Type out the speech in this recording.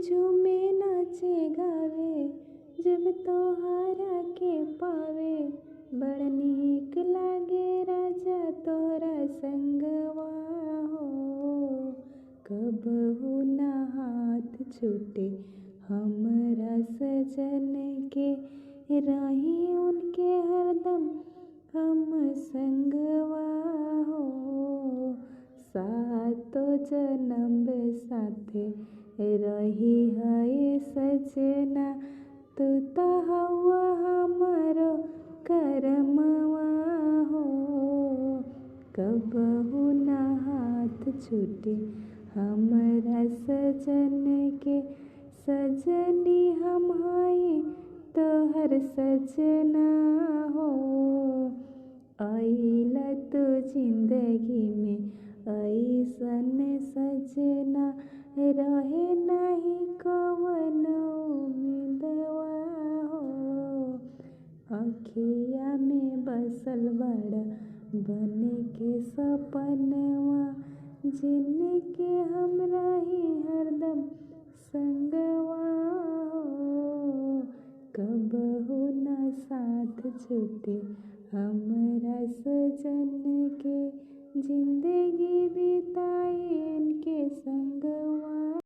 झूमे नाचे गावे जब तोहरा के पावे। बड़ नीक लागे राजा तोरा संगवा हो। कबहू ना हाथ छूटे हमरा सजन के, रही उनके हरदम हम संगवा हो। सातो जन्म साथे रही है सजना, तू तो हवा हमारो करमवा हो। कबहू ना हाथ छूटे हमरा सजन के, सजनी हम हई तोहर सजना हो। आइला तू जिंदगी में ऐसन सजना, रहे नहीं कवनो उम्मीदवा हो। अखिया में बसल बड़ा बने के सपनवा, जिनके हम रही हरदम संगवा हो। कबहू ना साथ छूटे हमरा सजन के, जिंदगी बिताए इनके संगवा।